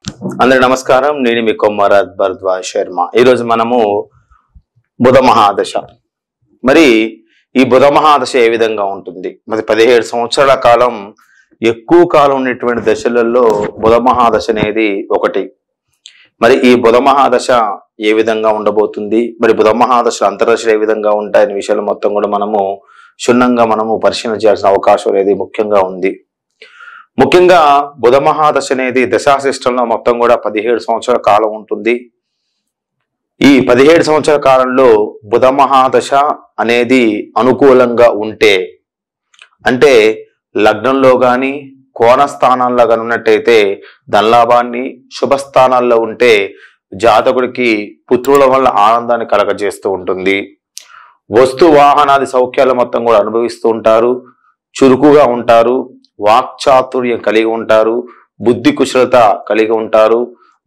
అందరి నమస్కారం. నేను మీ కొమ్మరాజ్ భరద్వాజ్ శర్మ. ఈరోజు మనము బుధ మహాదశ. మరి ఈ బుధ మహాదశ ఏ విధంగా ఉంటుంది? మరి 17 సంవత్సరాల కాలం, ఎక్కువ కాలం ఉన్నటువంటి దశలలో బుధ మహాదశ అనేది ఒకటి. మరి ఈ బుధ మహాదశ ఏ విధంగా ఉండబోతుంది, మరి బుధ మహాదశ అంతర్దశలు ఏ విధంగా ఉంటాయనే విషయాలు మొత్తం కూడా మనము క్షుణ్ణంగా పరిశీలన చేయాల్సిన అవకాశం అనేది ముఖ్యంగా ఉంది. ముఖ్యంగా బుధ మహాదశ అనేది దశాశిష్టంలో మొత్తం కూడా 17 సంవత్సరాల కాలం ఉంటుంది. ఈ 17 సంవత్సరాల కాలంలో బుధ మహాదశ అనేది అనుకూలంగా ఉంటే, అంటే లగ్నంలో కానీ కోణ స్థానాల్లో కానీ ఉన్నట్టయితే ధనలాభాన్ని, శుభస్థానాల్లో ఉంటే జాతకుడికి పుత్రుల వల్ల ఆనందాన్ని కలగజేస్తూ ఉంటుంది. వస్తు వాహనాది సౌఖ్యాలు మొత్తం కూడా అనుభవిస్తూ ఉంటారు. చురుకుగా ఉంటారు. వాక్చాతుర్యం కలిగి ఉంటారు. బుద్ధి కుశలత కలిగి ఉంటారు.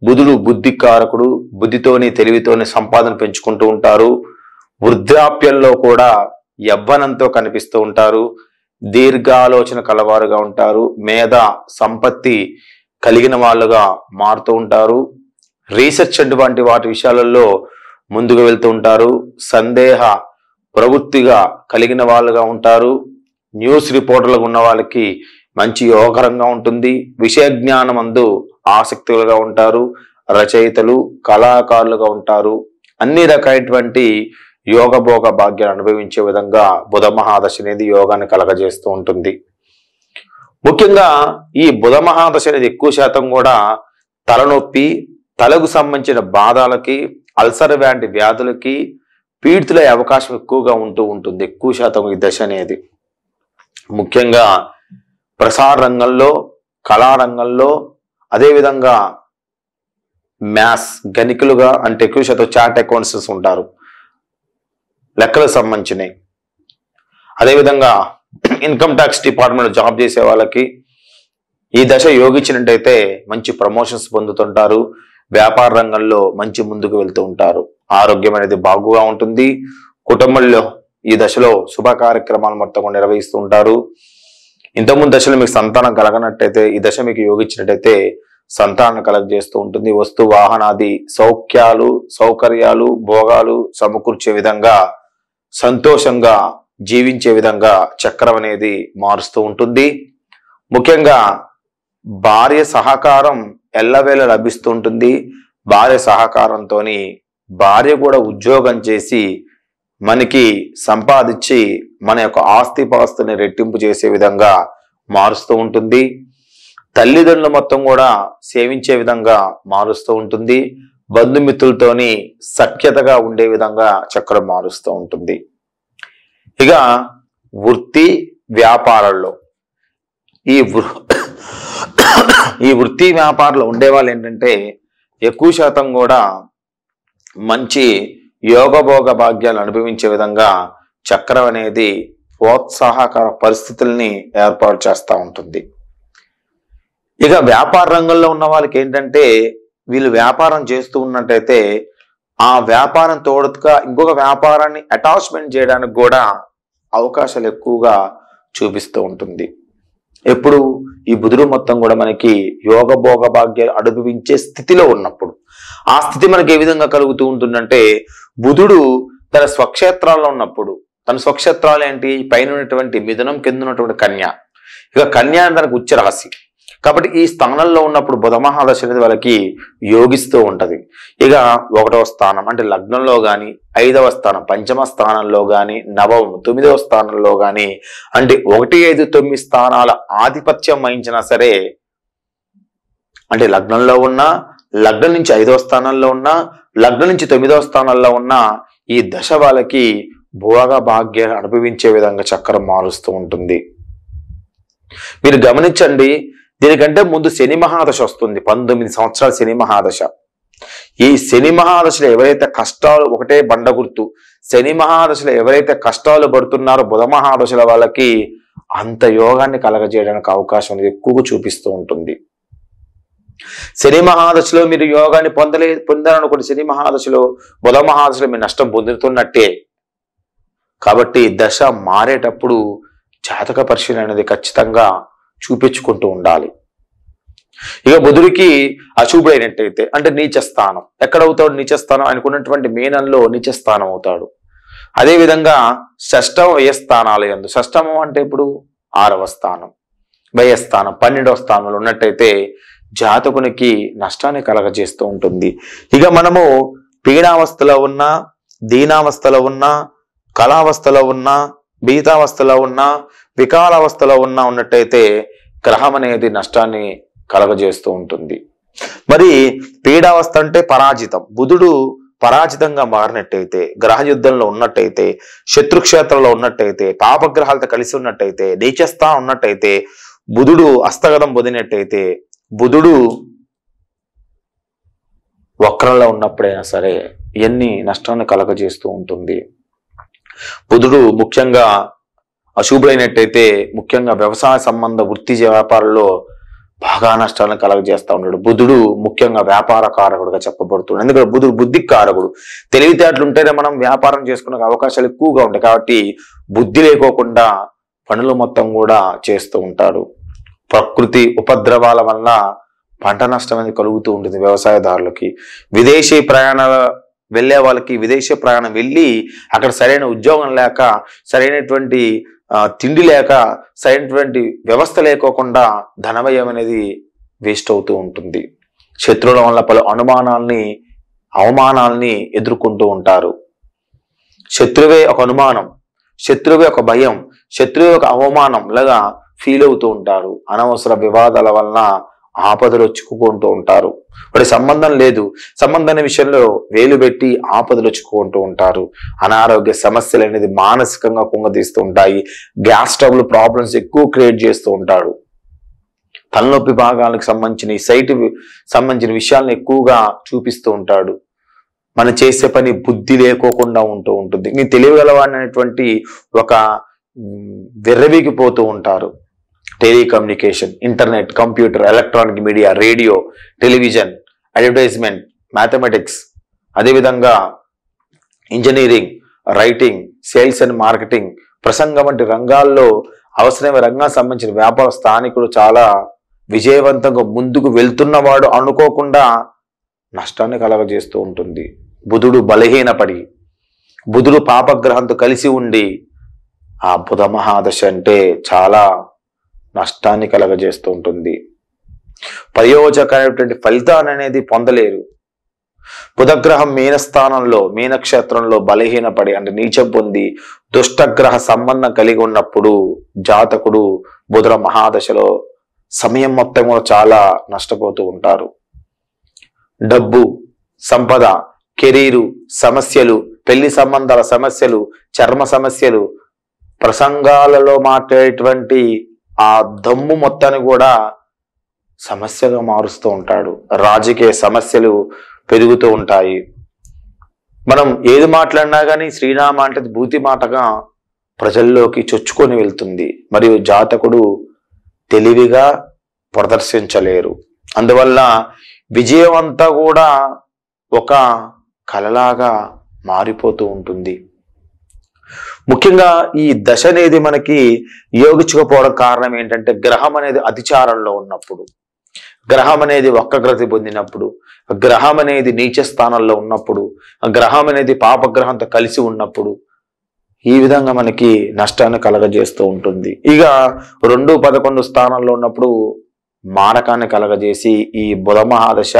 బుధుడు బుద్ధి కారకుడు. బుద్ధితోని తెలివితోని సంపాదన పెంచుకుంటూ ఉంటారు. వృద్ధాప్యంలో కూడా యవ్వనంతో కనిపిస్తూ ఉంటారు. దీర్ఘాలోచన కలవారుగా ఉంటారు. మేధ సంపత్తి కలిగిన వాళ్ళుగా మారుతూ ఉంటారు. రీసెర్చ్ వంటి వాటి విషయాలలో ముందుకు వెళ్తూ ఉంటారు. సందేహ ప్రవృత్తిగా కలిగిన వాళ్ళుగా ఉంటారు. న్యూస్ రిపోర్టర్లుగా ఉన్న వాళ్ళకి మంచి యోగకరంగా ఉంటుంది. విషయ జ్ఞానం అందు ఆసక్తులుగా ఉంటారు. రచయితలు, కళాకారులుగా ఉంటారు. అన్ని రకాలైనటువంటి యోగభోగ భాగ్యాలు అనుభవించే విధంగా బుధ మహాదశ అనేది యోగాన్ని కలగజేస్తూ ఉంటుంది. ముఖ్యంగా ఈ బుధ మహాదశ అనేది ఎక్కువ శాతం కూడా తలనొప్పి, తలకు సంబంధించిన బాధలకి, అల్సర్ వంటి వ్యాధులకి పీడితులయ్యే అవకాశం ఎక్కువగా ఉంటుంది. ఎక్కువ శాతం ఈ దశ అనేది ముఖ్యంగా ప్రసార రంగంలో, కళారంగంలో, అదేవిధంగా మ్యాథ్స్ గణికులుగా, అంటే ఎక్కువ శాతం చార్ట్ అకౌంట్స్ ఉంటారు, లెక్కలకు సంబంధించినవి. అదేవిధంగా ఇన్కమ్ ట్యాక్స్ డిపార్ట్మెంట్ జాబ్ చేసే వాళ్ళకి ఈ దశ యోగించినట్టయితే మంచి ప్రమోషన్స్ పొందుతుంటారు. వ్యాపార రంగంలో మంచి ముందుకు వెళ్తూ ఉంటారు. ఆరోగ్యం అనేది బాగుగా ఉంటుంది. కుటుంబంలో ఈ దశలో శుభ కార్యక్రమాలు మొత్తం నిర్వహిస్తూ ఉంటారు. ఇంతకుముందు దశలో మీకు సంతానం కలగనట్టయితే ఈ దశ మీకు యోగించినట్టయితే సంతానం కలగజేస్తూ ఉంటుంది. వస్తు వాహనాది సౌఖ్యాలు, సౌకర్యాలు, భోగాలు సమకూర్చే విధంగా, సంతోషంగా జీవించే విధంగా చక్రం అనేది మారుస్తూ ఉంటుంది. ముఖ్యంగా భార్య సహకారం ఎల్లవేళ లభిస్తూ ఉంటుంది. భార్య సహకారంతో భార్య కూడా ఉద్యోగం చేసి మనకి సంపాదించి మన యొక్క ఆస్తిపాస్తుని రెట్టింపు చేసే విధంగా మారుస్తూ ఉంటుంది. తల్లిదండ్రులు మొత్తం కూడా సేవించే విధంగా మారుస్తూ ఉంటుంది. బంధుమిత్రులతోని సఖ్యతగా ఉండే విధంగా చక్రం మారుస్తూ ఉంటుంది. ఇక వృత్తి వ్యాపారాల్లో ఈ వృత్తి వ్యాపారంలో ఉండేవాళ్ళు ఏంటంటే ఎక్కువ శాతం కూడా మంచి యోగభోగ భాగ్యాలు అనుభవించే విధంగా చక్రం అనేది ప్రోత్సాహకర పరిస్థితుల్ని ఏర్పాటు చేస్తూ ఉంటుంది. ఇక వ్యాపార రంగంలో ఉన్న వాళ్ళకి ఏంటంటే వీళ్ళు వ్యాపారం చేస్తూ ఉన్నట్టయితే ఆ వ్యాపారం తోడుగా ఇంకొక వ్యాపారాన్ని అటాచ్మెంట్ చేయడానికి కూడా అవకాశాలు ఎక్కువగా చూపిస్తూ ఉంటుంది. ఎప్పుడు ఈ బుధుడు మొత్తం కూడా మనకి యోగభోగ భాగ్యాలు అనుభవించే స్థితిలో ఉన్నప్పుడు, ఆ స్థితి మనకి ఏ విధంగా కలుగుతూ ఉంటుందంటే బుధుడు తన స్వక్షేత్రాల్లో ఉన్నప్పుడు, తన స్వక్షేత్రాలు ఏంటి? పైన ఉన్నటువంటి మిథునం, కింద ఉన్నటువంటి కన్య. ఇక కన్య తనకు ఉచ్చ రాశి కాబట్టి ఈ స్థానంలో ఉన్నప్పుడు బుధ మహాదశ అనేది వాళ్ళకి యోగిస్తూ ఉంటది. ఇక 1వ స్థానం అంటే లగ్నంలో కానీ, 5వ స్థానం పంచమ స్థానంలో కానీ, 9వ 9వ స్థానంలో కానీ, అంటే 1, 5, 9 స్థానాల ఆధిపత్యం వహించినా సరే, అంటే లగ్నంలో ఉన్నా, లగ్నం నుంచి 5వ స్థానంలో ఉన్నా, లగ్నం నుంచి 9వ స్థానంలో ఉన్నా ఈ దశ వాళ్ళకి భోగ భాగ్యాన్ని అనుభవించే విధంగా చక్రం మారుస్తూ ఉంటుంది. మీరు గమనించండి, దీనికంటే ముందు శని మహాదశ వస్తుంది. 19 సంవత్సరాల శని మహాదశ. ఈ శని మహాదశలో ఎవరైతే కష్టాలు, ఒకటే బండ గుర్తు, శని మహాదశలో ఎవరైతే కష్టాలు పడుతున్నారో బుధ మహాదశల వాళ్ళకి అంత యోగాన్ని కలగజేయడానికి అవకాశం అనేది ఎక్కువగా చూపిస్తూ ఉంటుంది. శని మహాదశలో మీరు యోగాన్ని పొందాలనుకోండి, శని మహాదశలో బుధ మహాదశలో మీరు నష్టం పొందుతున్నట్టే. కాబట్టి దశ మారేటప్పుడు జాతక పరిశీలన అనేది ఖచ్చితంగా చూపించుకుంటూ ఉండాలి. ఇక బుధుడికి అశుభుడైనట్టయితే అంటే నీచస్థానం, ఎక్కడవుతాడు నీచస్థానం? ఆయనకున్నటువంటి మీనంలో నీచస్థానం అవుతాడు. అదేవిధంగా షష్టమ వ్యయస్థానాలు యందు, షష్టమం అంటే ఇప్పుడు 6వ స్థానం, వ్యయస్థానం 12వ స్థానంలో ఉన్నట్టయితే జాతకునికి నష్టాన్ని కలగజేస్తూ ఉంటుంది. ఇక మనము పీడావస్థలో ఉన్నా, దీనావస్థలో ఉన్నా, కళావస్థలో ఉన్నా, బీతావస్థలో ఉన్నా, వికాలావస్థలో ఉన్నా ఉన్నట్టయితే గ్రహం అనేది నష్టాన్ని కలగజేస్తూ ఉంటుంది. మరి పీడావస్థ అంటే పరాజితం, బుధుడు పరాజితంగా మారినట్టయితే, గ్రహ యుద్ధంలో ఉన్నట్టయితే, శత్రుక్షేత్రంలో ఉన్నట్టయితే, పాపగ్రహాలతో కలిసి ఉన్నట్టయితే, నీచస్థానం ఉన్నట్టయితే, బుధుడు హస్తగతం పొందినట్టయితే, బుధుడు వక్రంలో ఉన్నప్పుడైనా సరే ఎన్ని నష్టాన్ని కలగజేస్తూ ఉంటుంది. బుధుడు ముఖ్యంగా అశుభుడైనట్టయితే ముఖ్యంగా వ్యవసాయ సంబంధ వృత్తి వ్యాపారాల్లో బాగా నష్టాలను కలగజేస్తూ ఉంటాడు. బుధుడు ముఖ్యంగా వ్యాపార కారకుడుగా చెప్పబడుతున్నాడు. ఎందుకంటే బుధుడు బుద్ధికి కారకుడు. తెలివితేటలు ఉంటేనే మనం వ్యాపారం చేసుకునే అవకాశాలు ఎక్కువగా ఉంటాయి. కాబట్టి బుద్ధి లేకోకుండా పనులు మొత్తం కూడా చేస్తూ ఉంటాడు. ప్రకృతి ఉపద్రవాల వల్ల పంట నష్టం అనేది కలుగుతూ ఉంటుంది వ్యవసాయదారులకి. విదేశీ ప్రయాణాల వెళ్ళే వాళ్ళకి విదేశీ ప్రయాణం వెళ్ళి అక్కడ సరైన ఉద్యోగం లేక, సరైనటువంటి తిండి లేక, సరైనటువంటి వ్యవస్థ లేకోకుండా ధనవ్యయం అనేది వేస్ట్ అవుతూ ఉంటుంది. శత్రువుల వల్ల పలు అనుమానాల్ని, అవమానాల్ని ఎదుర్కొంటూ ఉంటారు. శత్రువే ఒక అనుమానం, శత్రువే ఒక భయం, శత్రువే ఒక అవమానం లాగా ఫీల్ అవుతూ ఉంటారు. అనవసర వివాదాల వలన ఆపదలు చిక్కుకుంటూ ఉంటారు. వాడి సంబంధం లేదు, సంబంధం విషయంలో వేలు పెట్టి ఆపదలు చిక్కుకుంటూ ఉంటారు. అనారోగ్య సమస్యలు అనేది మానసికంగా కుంగతీస్తూ ఉంటాయి. గ్యాస్ ట్రబుల్ ప్రాబ్లమ్స్ ఎక్కువ క్రియేట్ చేస్తూ ఉంటాడు. తలనొప్పి భాగాలకు సంబంధించిన సైట్ సంబంధించిన విషయాలను ఎక్కువగా చూపిస్తూ ఉంటాడు. మనం చేసే పని బుద్ధి లేకోకుండా ఉంటూ ఉంటుంది. నీ తెలియగలవాడిని అనేటువంటి ఒక విర్రవీగిపోతూ ఉంటారు. Telecommunication, internet, computer, electronic media, radio, television, advertisement, mathematics, అదేవిధంగా engineering, writing, sales and marketing, ప్రసంగం వంటి రంగాల్లో అవసరమైన రంగానికి సంబంధించిన వ్యాపార స్థానికుడు చాలా విజయవంతంగా ముందుకు వెళ్తున్నవాడు అనుకోకుండా నష్టాన్ని కలగజేస్తూ ఉంటుంది. బుధుడు బలహీనపడి, బుధుడు పాపగ్రహంతో కలిసి ఉండి ఆ బుధ మహాదశ అంటే చాలా నష్టాన్ని కలగజేస్తూ ఉంటుంది. ప్రయోజకమైనటువంటి ఫలితాన్ని అనేది పొందలేరు. బుధగ్రహం మీనస్థానంలో, మీనక్షేత్రంలో బలహీనపడి అంటే నీచం పొంది దుష్టగ్రహ సంబంధం కలిగి ఉన్నప్పుడు జాతకుడు బుధ మహాదశలో సమయం మొత్తం కూడా చాలా నష్టపోతూ ఉంటారు. డబ్బు, సంపద, కెరీరు సమస్యలు, పెళ్లి సంబంధాల సమస్యలు, చర్మ సమస్యలు, ప్రసంగాలలో మాట్లాడేటువంటి ఆ దమ్ము మొత్తాన్ని కూడా సమస్యగా మారుస్తూ ఉంటాడు. రాజకీయ సమస్యలు పెరుగుతూ ఉంటాయి. మనం ఏది మాట్లాడినా కానీ శ్రీరామ అంటే భూతి మాటగా ప్రజల్లోకి చొచ్చుకొని వెళ్తుంది. మరియు జాతకుడు తెలివిగా ప్రదర్శించలేరు. అందువల్ల విజయం అంతా కూడా ఒక కలలాగా మారిపోతూ ఉంటుంది. ముఖ్యంగా ఈ దశ అనేది మనకి యోగించకపోవడం కారణం ఏంటంటే గ్రహం అనేది అతిచారంలో ఉన్నప్పుడు, గ్రహం అనేది వక్రగతి పొందినప్పుడు, గ్రహం అనేది నీచ స్థానంలో ఉన్నప్పుడు, గ్రహం అనేది పాపగ్రహంతో కలిసి ఉన్నప్పుడు ఈ విధంగా మనకి నష్టాన్ని కలగజేస్తూ ఉంటుంది. ఇక 2-11 స్థానంలో ఉన్నప్పుడు మారకాన్ని కలగజేసి ఈ బుధ మహాదశ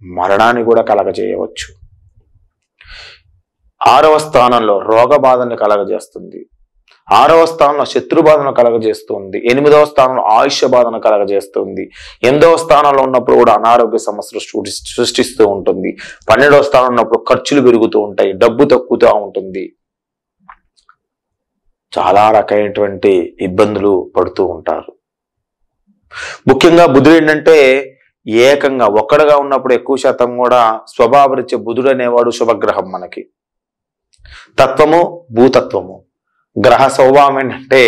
మరణాన్ని కూడా కలగజేయవచ్చు. 6వ స్థానంలో రోగ బాధను కలగజేస్తుంది. 6వ స్థానంలో శత్రు బాధను కలగజేస్తుంది. 8వ స్థానంలో ఆయుష్య బాధను కలగజేస్తుంది. 8వ స్థానంలో ఉన్నప్పుడు కూడా అనారోగ్య సమస్యలు సృష్టిస్తూ ఉంటుంది. 12వ స్థానంలో ఉన్నప్పుడు ఖర్చులు పెరుగుతూ ఉంటాయి, డబ్బు తక్కువగా ఉంటుంది, చాలా రకమైనటువంటి ఇబ్బందులు పడుతూ ఉంటారు. ముఖ్యంగా బుధుడు ఏంటంటే ఏకంగా ఒక్కడుగా ఉన్నప్పుడు ఎక్కువ శాతం కూడా స్వభావరీత్యా బుధుడు అనేవాడు శుభగ్రహం. మనకి తత్వము భూతత్వము. గ్రహ స్వభావం ఏంటంటే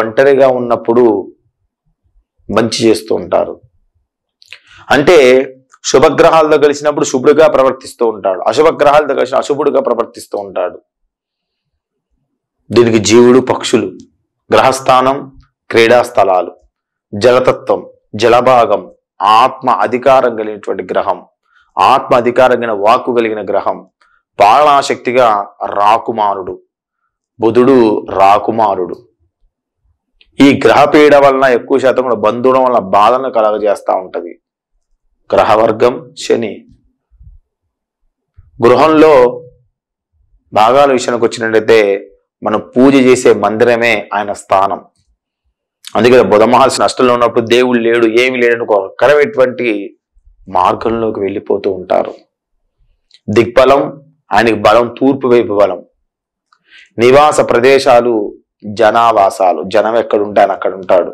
ఒంటరిగా ఉన్నప్పుడు మంచి చేస్తూ ఉంటారు. అంటే శుభగ్రహాలతో కలిసినప్పుడు శుభుడుగా ప్రవర్తిస్తూ ఉంటాడు, అశుభగ్రహాలతో కలిసిన అశుభుడుగా ప్రవర్తిస్తూ ఉంటాడు. దీనికి జీవుడు, పక్షులు, గ్రహస్థానం, క్రీడా స్థలాలు, జలతత్వం, జలభాగం, ఆత్మ అధికారం కలిగినటువంటి గ్రహం, ఆత్మ అధికారం కలిగిన వాక్కు కలిగిన గ్రహం, పాలనాశక్తిగా రాకుమారుడు, బుధుడు రాకుమారుడు. ఈ గ్రహపీడ వలన ఎక్కువ శాతం కూడా బంధువుల వల్ల బాధను కలగజేస్తూ ఉంటది. గ్రహవర్గం శని. గృహంలో భాగాల విషయానికి వచ్చినట్టయితే మనం పూజ చేసే మందిరమే ఆయన స్థానం. అందుకే బుధ మహర్షి నష్టంలో ఉన్నప్పుడు దేవుడు లేడు, ఏమి లేడు ఒక రకమైనటువంటి మార్గంలోకి వెళ్ళిపోతూ ఉంటారు. దిక్బలం ఆయనకి బలం తూర్పు వైపు బలం. నివాస ప్రదేశాలు జనావాసాలు, జనం ఎక్కడుంటే ఆయన అక్కడ ఉంటాడు.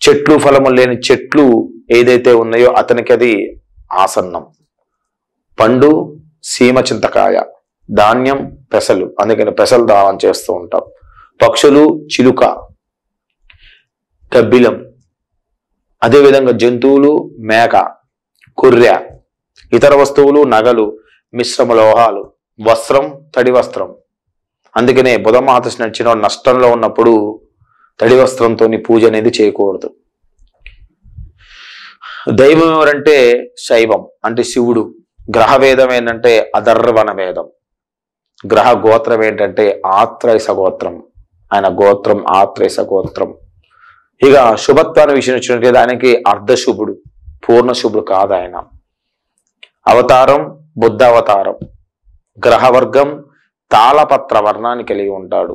చెట్లు ఫలము లేని చెట్లు ఏదైతే ఉన్నాయో అతనికి అది ఆసన్నం. పండు సీమ చింతకాయ, ధాన్యం పెసలు, అందుకని పెసలు దానం చేస్తూ ఉంటాం. పక్షులు చిలుక, గబ్బిలం, అదేవిధంగా జంతువులు మేక, కుర్రె, ఇతర వస్తువులు నగలు, మిశ్రమ లోహాలు, వస్త్రం తడి వస్త్రం. అందుకనే బుధ మహర్షి నడిచిన నష్టంలో ఉన్నప్పుడు తడి వస్త్రంతో పూజ అనేది చేయకూడదు. దైవం ఎవరంటే శైవం అంటే శివుడు. గ్రహ వేదం ఏంటంటే అధర్వణ వేదం. గ్రహ గోత్రం ఏంటంటే ఆత్రేయస గోత్రం. ఆయన గోత్రం ఆత్రేయస గోత్రం. ఇక శుభత్వాన్ని విషయం వచ్చినట్టు ఆయనకి అర్ధశుభుడు, పూర్ణ శుభుడు కాదు ఆయన. అవతారం బుద్ధ అవతారం. గ్రహవర్గం తాళపత్ర వర్ణాన్ని కలిగి ఉంటాడు.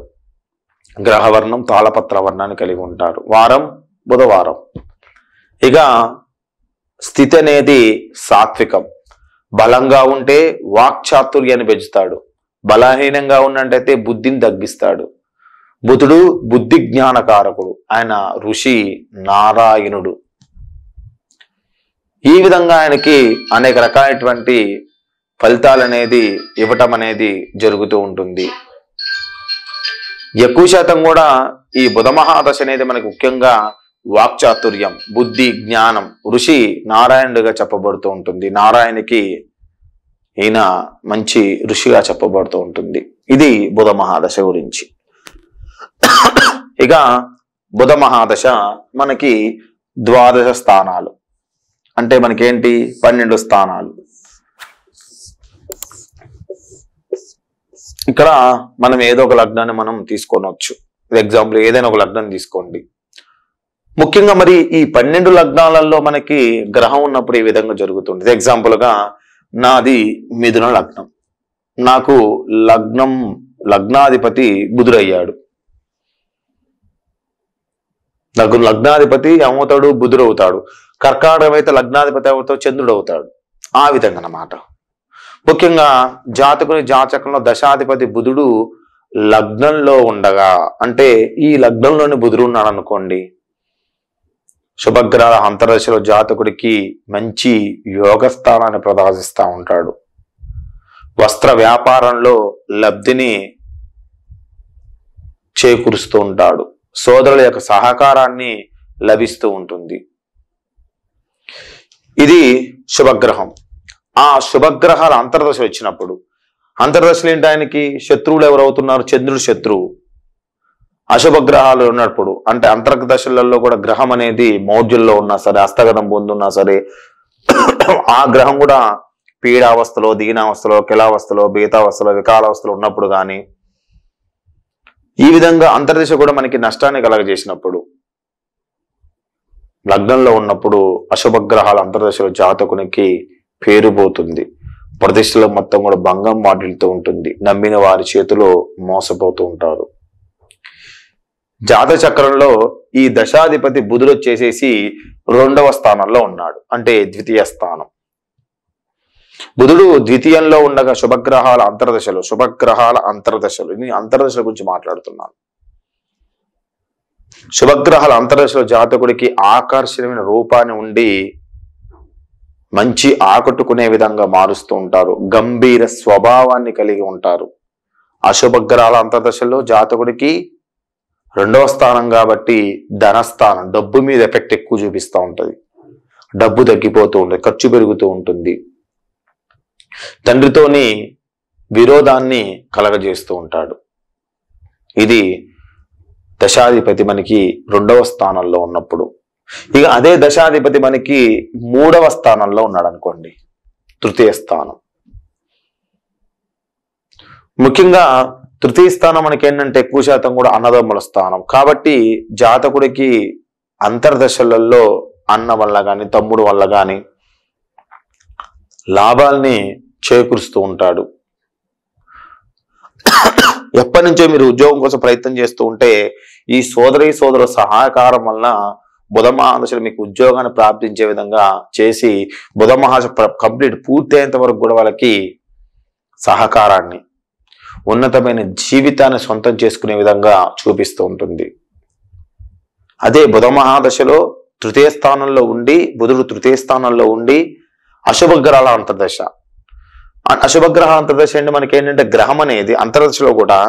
గ్రహవర్ణం తాళపత్ర వర్ణాన్ని కలిగి ఉంటాడు. వారం బుధవారం. ఇక స్థితి అనేది సాత్వికం. బలంగా ఉంటే వాక్చాతుర్యాన్ని పెంచుతాడు, బలహీనంగా ఉన్నట్టయితే బుద్ధిని తగ్గిస్తాడు. బుధుడు బుద్ధి జ్ఞానకారకుడు. ఆయన ఋషి నారాయణుడు. ఈ విధంగా ఆయనకి అనేక రకాలైనటువంటి ఫలితాలు అనేది ఇవ్వటం అనేది జరుగుతూ ఉంటుంది. ఎక్కువ శాతం కూడా ఈ బుధ మహాదశ అనేది మనకు ముఖ్యంగా వాక్చాతుర్యం, బుద్ధి, జ్ఞానం, ఋషి నారాయణుడిగా చెప్పబడుతూ ఉంటుంది. నారాయణకి ఈయన మంచి ఋషిగా చెప్పబడుతూ ఉంటుంది. ఇది బుధ మహాదశ గురించి. ఇక బుధ మహాదశ మనకి ద్వాదశ స్థానాలు అంటే మనకేంటి 12 స్థానాలు. ఇక్కడ మనం ఏదో ఒక లగ్నాన్ని మనం తీసుకోనొచ్చు. ఎగ్జాంపుల్ ఏదైనా ఒక లగ్నం తీసుకోండి. ముఖ్యంగా మరి ఈ 12 లగ్నాలలో మనకి గ్రహం ఉన్నప్పుడు ఈ విధంగా జరుగుతుంది. ఎగ్జాంపుల్ గా నాది మిథున లగ్నం. నాకు లగ్నాధిపతి బుధుడయ్యాడు. నాకు లగ్నాధిపతి ఏమవుతాడు? బుధుడు అవుతాడు. కర్కాటకం అయితే లగ్నాధిపతి అవుతాడు, చంద్రుడు అవుతాడు. ఆ విధంగా అన్నమాట. ముఖ్యంగా జాతకుని జాతకంలో దశాధిపతి బుధుడు లగ్నంలో ఉండగా, అంటే ఈ లగ్నంలోని బుధుడు ఉన్నాడు అనుకోండి, శుభగ్రహాల అంతర్దశలో జాతకుడికి మంచి యోగ స్థానాన్ని ప్రదర్శిస్తూ ఉంటాడు. వస్త్ర వ్యాపారంలో లబ్ధిని చేకూరుస్తూ ఉంటాడు. సోదరుల యొక్క సహకారాన్ని లభిస్తూ ఉంటుంది. ఇది శుభగ్రహం. ఆ శుభగ్రహాల అంతర్దశ వచ్చినప్పుడు, అంతర్దశలు ఏంటి? ఆయనకి శత్రువులు ఎవరవుతున్నారు? చంద్రుడు శత్రువు. అశుభగ్రహాలు ఉన్నప్పుడు అంటే అంతర్దశలలో కూడా గ్రహం అనేది మౌర్జుల్లో ఉన్నా సరే, హస్తగతం పొందున్నా సరే, ఆ గ్రహం కూడా పీడావస్థలో, దీనావస్థలో, కిలావస్థలో, బీతావస్థలో, వికాలావస్థలో ఉన్నప్పుడు కానీ, ఈ విధంగా అంతర్దశ కూడా మనకి నష్టాన్ని కలగజేసినప్పుడు, లగ్నంలో ఉన్నప్పుడు అశుభగ్రహాల అంతర్దశలో జాతకునికి పేరు పోతుంది. ప్రతిష్టలో మొత్తం కూడా భంగం వాటిల్తూ ఉంటుంది. నమ్మిన వారి చేతిలో మోసపోతూ ఉంటారు. జాతక చక్రంలో ఈ దశాధిపతి బుధుడు వచ్చేసేసి 2వ స్థానంలో ఉన్నాడు, అంటే ద్వితీయ స్థానం. బుధుడు ద్వితీయంలో ఉండగా శుభగ్రహాల అంతర్దశలు ఇది అంతర్దశల గురించి మాట్లాడుతున్నాను. శుభగ్రహాల అంతర్దశలో జాతకుడికి ఆకర్షణీయమైన రూపాన్ని ఉండి మంచి ఆకట్టుకునే విధంగా మారుస్తూ ఉంటారు. గంభీర స్వభావాన్ని కలిగి ఉంటారు. అశుభగ్రహాల అంతర్దశలో జాతకుడికి 2వ స్థానం కాబట్టి ధనస్థానం, డబ్బు మీద ఎఫెక్ట్ ఎక్కువ చూపిస్తూ ఉంటుంది. డబ్బు తగ్గిపోతూ ఉంటుంది, ఖర్చు పెరుగుతూ ఉంటుంది. తండ్రితోని విరోధాన్ని కలగజేస్తూ ఉంటాడు. ఇది దశాధిపతి మనకి 2వ స్థానంలో ఉన్నప్పుడు. ఇక అదే దశాధిపతి మనకి 3వ స్థానంలో ఉన్నాడు అనుకోండి, తృతీయ స్థానం. ముఖ్యంగా తృతీయ స్థానం మనకి ఏంటంటే ఎక్కువ శాతం కూడా అన్నదమ్ముల స్థానం. కాబట్టి జాతకుడికి అంతర్దశలలో అన్న వల్ల కానీ తమ్ముడు వల్ల కానీ లాభాల్ని చేకూరుస్తూ ఉంటాడు. ఎప్పటి నుంచో మీరు ఉద్యోగం కోసం ప్రయత్నం చేస్తూ ఉంటే ఈ సోదరుల సహకారం వలన బుధ మహాదశలు మీకు ఉద్యోగాన్ని ప్రాప్తించే విధంగా చేసి బుధ మహాదశ కంప్లీట్ పూర్తి అయ్యేంత వరకు కూడా వాళ్ళకి సహకారాన్ని, ఉన్నతమైన జీవితాన్ని సొంతం చేసుకునే విధంగా చూపిస్తూ ఉంటుంది. అదే బుధ మహాదశలో తృతీయ స్థానంలో ఉండి, బుధుడు తృతీయ స్థానంలో ఉండి అశుభగ్రహాల అంతర్దశ. అశుభగ్రహ అంతర్దశ అంటే మనకి ఏంటంటే గ్రహం అనేది అంతర్దశలో కూడా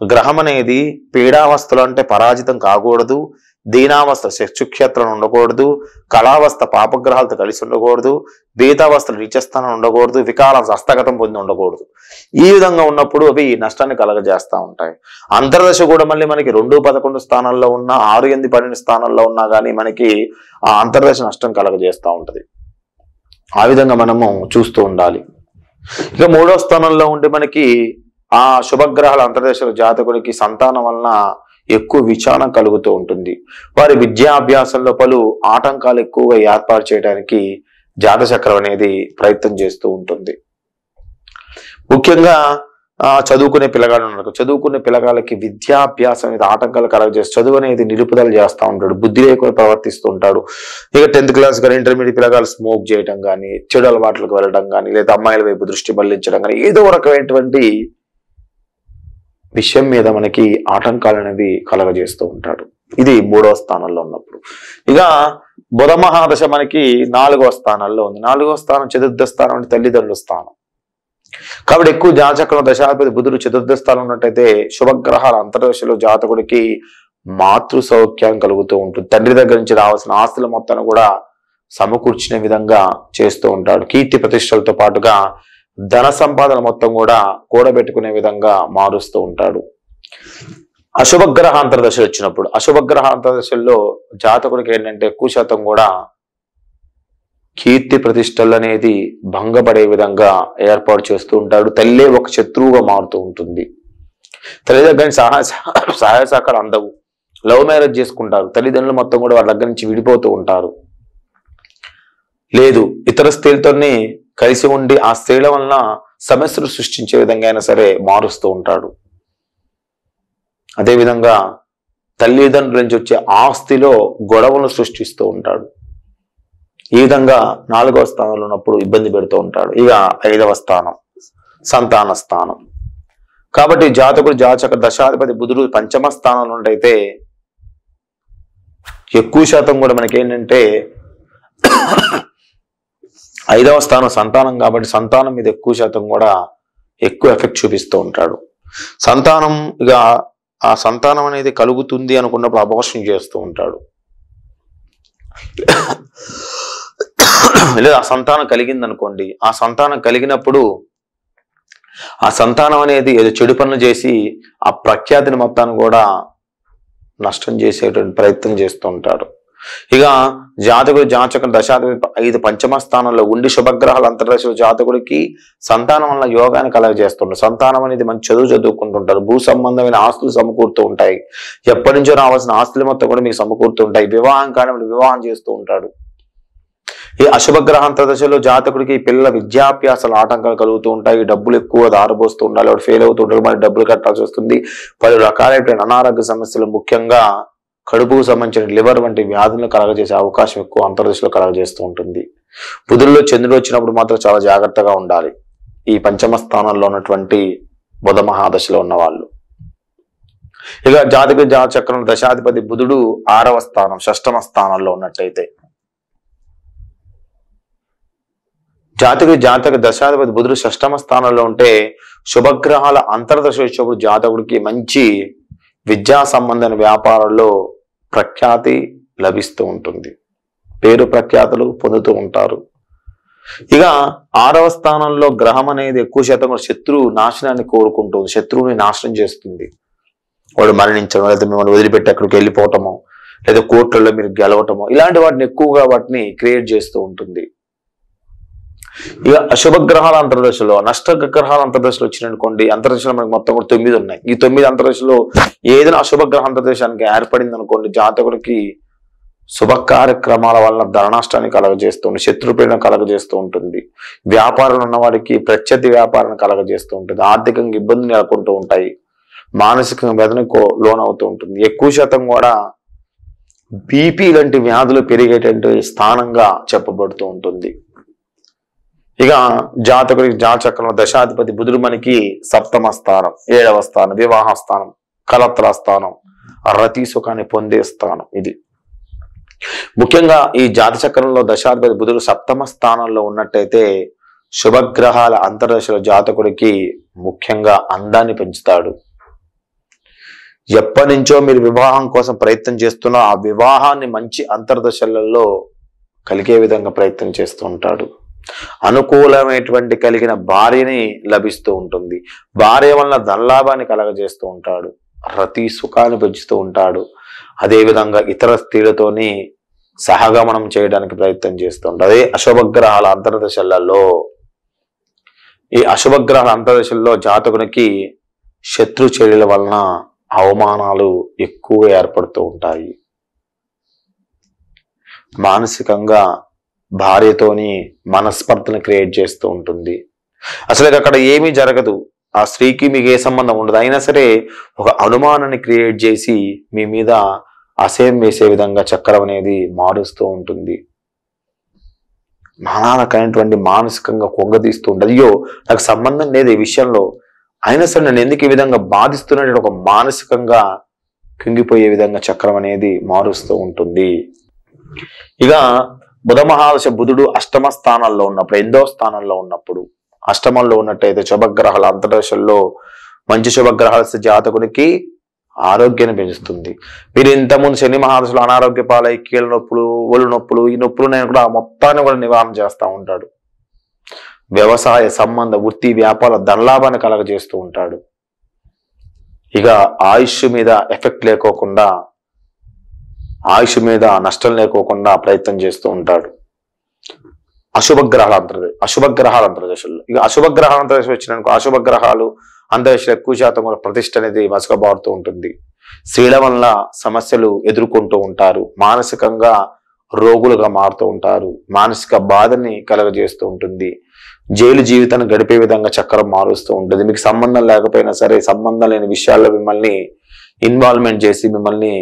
గ్రహం అనేది పీడావస్థలు అంటే పరాజితం కాకూడదు, దీనావస్థ శత్రుక్షేత్రం ఉండకూడదు, కళావస్థ పాపగ్రహాలతో కలిసి ఉండకూడదు, బీతావస్థలు నీచస్థానం ఉండకూడదు, వికాల హస్తగతం పొంది ఉండకూడదు. ఈ విధంగా ఉన్నప్పుడు అవి నష్టాన్ని కలగజేస్తూ ఉంటాయి. అంతర్దశ కూడా మళ్ళీ మనకి 2-11 స్థానాల్లో ఉన్నా, 6-8-12 స్థానాల్లో ఉన్నా కానీ మనకి ఆ అంతర్దశ నష్టం కలగజేస్తూ ఉంటది. ఆ విధంగా మనము చూస్తూ ఉండాలి. ఇక 3వ స్థానంలో ఉండి మనకి ఆ శుభగ్రహాల అంతర్దశ జాతకుడికి సంతానం వలన ఎక్కువ విచారం కలుగుతూ ఉంటుంది. వారి విద్యాభ్యాసంలో పలు ఆటంకాలు ఎక్కువగా ఏర్పాటు చేయడానికి జాతచక్రం అనేది ప్రయత్నం చేస్తూ ఉంటుంది. ముఖ్యంగా చదువుకునే పిల్లగాడు ఉన్నారు, చదువుకునే పిల్లగాళ్ళకి విద్యాభ్యాసం అనేది ఆటంకాలు కలగజేసి చదువు అనేది నిలుపుదల చేస్తూ ఉంటాడు, బుద్ధి లేకుండా ప్రవర్తిస్తూ ఉంటాడు. ఇక 10th క్లాస్ కానీ ఇంటర్మీడియట్ పిల్లగాళ్ళు స్మోక్ చేయడం కానీ, చెడు అలవాట్లకు వెళ్ళడం కానీ, లేదా అమ్మాయిల వైపు దృష్టి మళ్లించడం కానీ, ఏదో రకమైనటువంటి విషయం మీద మనకి ఆటంకాలు అనేది కలగజేస్తూ ఉంటాడు. ఇది 3వ స్థానంలో ఉన్నప్పుడు. ఇక బుధ మహాదశ మనకి 4వ స్థానంలో ఉంది. 4వ స్థానం చతుర్థ స్థానం అంటే తల్లిదండ్రుల స్థానం. కాబట్టి ఎక్కువ జాతచక్రం దశాధిపతి బుధుడు చతుర్థ స్థానం ఉన్నట్టయితే శుభగ్రహాల అంతర్దశలో జాతకుడికి మాతృ సౌఖ్యం కలుగుతూ ఉంటుంది. తండ్రి దగ్గర నుంచి రావాల్సిన ఆస్తుల మొత్తాన్ని కూడా సమకూర్చిన విధంగా చేస్తూ ఉంటాడు. కీర్తి ప్రతిష్టలతో పాటుగా ధన సంపాదన మొత్తం కూడా కూడబెట్టుకునే విధంగా మారుస్తూ ఉంటాడు. అశుభగ్రహ అంతర్దశ వచ్చినప్పుడు అశుభగ్రహ అంతర్దశల్లో జాతకుడికి ఏంటంటే ఎక్కువ శాతం కూడా కీర్తి ప్రతిష్టలు అనేది భంగపడే విధంగా ఏర్పాటు చేస్తూ ఉంటాడు. తల్లే ఒక శత్రువుగా మారుతూ ఉంటుంది. తల్లి దగ్గర సహాయ సహకారం అందవు. లవ్ మ్యారేజ్ చేసుకుంటారు. తల్లిదండ్రులు మొత్తం కూడా వాళ్ళ దగ్గర నుంచి విడిపోతూ ఉంటారు. లేదు ఇతర స్త్రీలతోనే కలిసి ఉండి ఆ స్త్రీల వలన సమస్యలు సృష్టించే విధంగా అయినా సరే మారుస్తూ ఉంటాడు. అదేవిధంగా తల్లిదండ్రుల నుంచి వచ్చే ఆస్తిలో గొడవలను సృష్టిస్తూ ఉంటాడు. ఈ విధంగా 4వ స్థానంలో ఉన్నప్పుడు ఇబ్బంది పెడుతూ ఉంటాడు. ఇక 5వ స్థానం సంతాన స్థానం. కాబట్టి జాతకుడు జాతక దశాధిపతి బుధుడు 5వ స్థానంలో ఉన్నట్టయితే ఎక్కువ శాతం కూడా మనకి ఏంటంటే 5వ స్థానం సంతానం. కాబట్టి సంతానం మీద ఎక్కువ శాతం కూడా ఎక్కువ ఎఫెక్ట్ చూపిస్తూ ఉంటాడు. సంతానం ఇక ఆ సంతానం అనేది కలుగుతుంది అనుకున్నప్పుడు అబార్షన్ చేస్తూ ఉంటాడు. లేదా ఆ సంతానం కలిగింది అనుకోండి, ఆ సంతానం కలిగినప్పుడు ఆ సంతానం అనేది ఏదో చెడు పనులు చేసి ఆ ప్రఖ్యాతిని మొత్తాన్ని కూడా నష్టం చేసేటువంటి ప్రయత్నం చేస్తూ ఉంటాడు. ఇక జాతకుడు జాతక దశాధిపతి 5 5వ స్థానంలో ఉండి శుభగ్రహాల అంతర్దశ జాతకుడికి సంతానం వల్ల యోగాన్ని కలగజేస్తుంటారు. సంతానం అనేది మంచి చదువుకుంటుంటారు. భూ సంబంధమైన ఆస్తులు సమకూరుతూ ఉంటాయి. ఎప్పటి నుంచో రావాల్సిన ఆస్తులు మొత్తం కూడా మీకు సమకూరుతూ ఉంటాయి. వివాహం కానివ్వండి వివాహం చేస్తూ ఉంటాడు. ఈ అశుభగ్రహ అంతర్దశలో జాతకుడికి పిల్లల విద్యాభ్యాసాలు ఆటంకాలు కలుగుతూ ఉంటాయి. డబ్బులు ఎక్కువ దారబోస్తూ ఉండాలి. వాడు ఫెయిల్ అవుతూ ఉంటాడు, మరి డబ్బులు కట్టాల్సి వస్తుంది. పలు రకాలైన అనారోగ్య సమస్యలు, ముఖ్యంగా కడుపుకు సంబంధించిన లివర్ వంటి వ్యాధులను కలగజేసే అవకాశం ఎక్కువ అంతర్దశలో కలగజేస్తూ ఉంటుంది. బుధుల్లో చంద్రుడు వచ్చినప్పుడు మాత్రం చాలా జాగ్రత్తగా ఉండాలి. ఈ 5వ స్థానంలో ఉన్నటువంటి బుధ మహాదశలో ఉన్న వాళ్ళు. ఇక జాతచక్రం దశాధిపతి బుధుడు 6వ స్థానం 6వ స్థానంలో ఉన్నట్టయితే జాతక దశాధిపతి బుధుడు 6వ స్థానంలో ఉంటే శుభగ్రహాల అంతర్దశ వచ్చినప్పుడు జాతకుడికి మంచి విద్యా సంబంధమైన వ్యాపారాల్లో ప్రఖ్యాతి లభిస్తూ ఉంటుంది. పేరు ప్రఖ్యాతులు పొందుతూ ఉంటారు. ఇక 6వ స్థానంలో గ్రహం అనేది ఎక్కువ శాతం శత్రువు నాశనాన్ని కోరుకుంటుంది. శత్రువుని నాశనం చేస్తుంది. వాడు మరణించడం, లేదా మిమ్మల్ని వదిలిపెట్టి అక్కడికి వెళ్ళిపోవటము, లేదా కోర్టుల్లో మీరు గెలవటము, ఇలాంటి వాటిని ఎక్కువగా వాటిని క్రియేట్ చేస్తూ ఉంటుంది. ఇక అశుభ గ్రహాల అంతర్దశలో, నష్ట గ్రహాల అంతర్దశలో వచ్చిననుకోండి, అంతర్దశలో మనకి మొత్తం కూడా 9 ఉన్నాయి. ఈ 9 అంతర్దశలో ఏదైనా అశుభ గ్రహ అంతర్దేశానికి ఏర్పడింది అనుకోండి, జాతకుడికి శుభ కార్యక్రమాల వల్ల ధన నష్టాన్ని కలగజేస్తుంది, శత్రుపీడనం కలగజేస్తూ ఉంటుంది, వ్యాపారం ఉన్న వాడికి ప్రత్యర్థి వ్యాపారాన్ని కలగజేస్తూ ఉంటుంది, ఆర్థికంగా ఇబ్బందులు నెలకొంటూ ఉంటాయి, మానసికంగా వేదనకు లోనవుతూ ఉంటుంది. ఎక్కువ శాతం కూడా బీపీ లాంటి వ్యాధులు పెరిగేటువంటి స్థానంగా చెప్పబడుతూ ఉంటుంది. ఇక జాతకుడికి జాతచక్రంలో దశాధిపతి బుధుడు మనకి సప్తమ స్థానం, 7వ స్థానం, వివాహ స్థానం, కలత్ర స్థానం, రతి సుఖాన్ని పొందే స్థానం. ఇది ముఖ్యంగా ఈ జాతచక్రంలో దశాధిపతి బుధుడు సప్తమ స్థానంలో ఉన్నట్టయితే శుభగ్రహాల అంతర్దశలో జాతకుడికి ముఖ్యంగా అందాన్ని పెంచుతాడు. ఎప్పటి నుంచో మీరు వివాహం కోసం ప్రయత్నం చేస్తున్నా ఆ వివాహాన్ని మంచి అంతర్దశలలో కలిగే విధంగా ప్రయత్నం చేస్తూ ఉంటాడు. అనుకూలమైనటువంటి కలిగిన భార్యని లభిస్తూ ఉంటుంది, భార్య వలన ధనలాభాన్ని కలగజేస్తూ ఉంటాడు, రతి సుఖాన్ని పెంచుతూ ఉంటాడు. అదేవిధంగా ఇతర స్త్రీలతోని సహగమనం చేయడానికి ప్రయత్నం చేస్తూ ఉంటాడు. అదే అశుభగ్రహాల అంతర్దశలలో, ఈ అశుభగ్రహాల అంతర్దశల్లో జాతకునికి శత్రు చర్యల వలన అవమానాలు ఎక్కువ ఏర్పడుతూ ఉంటాయి. మానసికంగా భార్యతోని మనస్పర్ధను క్రియేట్ చేస్తూ ఉంటుంది. అసలు అక్కడ ఏమీ జరగదు, ఆ స్త్రీకి మీకు ఏ సంబంధం ఉండదు, అయినా సరే ఒక అనుమానాన్ని క్రియేట్ చేసి మీ మీద అసహ్యం వేసే విధంగా చక్రం అనేది మారుస్తూ ఉంటుంది. నానాకైనటువంటి మానసికంగా కొంగదీస్తూ ఉంటుంది. అయ్యో నాకు సంబంధం లేదు ఈ విషయంలో, అయినా సరే నన్ను ఎందుకు ఈ విధంగా బాధిస్తున్నట్టు ఒక మానసికంగా కుంగిపోయే విధంగా చక్రం అనేది మారుస్తూ ఉంటుంది. ఇక బుధ మహాదశ బుధుడు అష్టమ స్థానంలో ఉన్నప్పుడు, 8వ స్థానంలో ఉన్నప్పుడు, అష్టమంలో ఉన్నట్టయితే శుభగ్రహాల అంతర్దశల్లో మంచి శుభగ్రహాల జాతకుడికి ఆరోగ్యాన్ని పెంచుతుంది. మీరు ఇంతకుముందు శని మహాదశలో అనారోగ్య పాలై కీళ్ళ నొప్పులు, ఒళ్ళు నొప్పులు, ఈ నొప్పులు నేను కూడా మొత్తాన్ని కూడా నివారణ చేస్తూ ఉంటాడు. వ్యవసాయ సంబంధ వృత్తి వ్యాపార ధనలాభాన్ని కలగజేస్తూ ఉంటాడు. ఇక ఆయుష్ మీద ఎఫెక్ట్ లేకోకుండా, ఆయుష్ మీద నష్టం లేకోకుండా ప్రయత్నం చేస్తూ ఉంటాడు. అశుభగ్రహాల అంతర్దశల్లో, ఇక అశుభగ్రహాల అంతర్దశ వచ్చినాక అశుభగ్రహాలు అంతర్దశలో ఎక్కువ శాతం కూడా ప్రతిష్ట అనేది మసకబారుతూ ఉంటుంది. స్త్రీల వల్ల సమస్యలు ఎదుర్కొంటూ ఉంటారు, మానసికంగా రోగులుగా మారుతూ ఉంటారు, మానసిక బాధని కలగజేస్తూ ఉంటుంది, జైలు జీవితాన్ని గడిపే విధంగా చక్రం మారుస్తూ ఉంటుంది. మీకు సంబంధం లేకపోయినా సరే సంబంధం లేని విషయాల్లో మిమ్మల్ని ఇన్వాల్వ్మెంట్ చేసి మిమ్మల్ని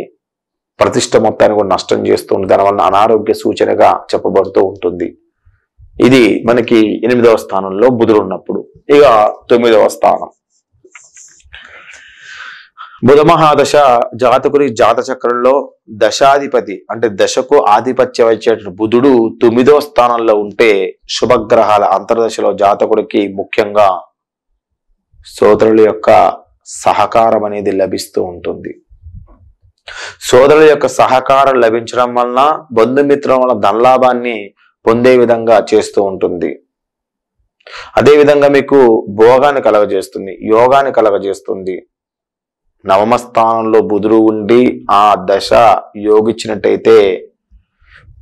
ప్రతిష్ట మొత్తాన్ని కూడా నష్టం చేస్తూ ఉంటుంది. దానివల్ల అనారోగ్య సూచనగా చెప్పబడుతూ ఉంటుంది. ఇది మనకి 8వ స్థానంలో బుధుడు ఉన్నప్పుడు. ఇక 9వ స్థానం బుధ మహాదశ జాతకుడి జాత చక్రంలో దశాధిపతి అంటే దశకు ఆధిపత్యం వచ్చేటువంటి బుధుడు 9వ స్థానంలో ఉంటే శుభగ్రహాల అంతర్దశలో జాతకుడికి ముఖ్యంగా సోదరుల యొక్క సహకారం అనేది లభిస్తూ ఉంటుంది. సోదరుల యొక్క సహకారం లభించడం వలన బంధుమిత్రుల వల్ల ధనలాభాన్ని పొందే విధంగా చేస్తూ ఉంటుంది. అదేవిధంగా మీకు భోగాన్ని కలగజేస్తుంది, యోగాన్ని కలగజేస్తుంది. 9వ స్థానంలో బుధుడు ఉండి ఆ దశ యోగిచ్చినట్టయితే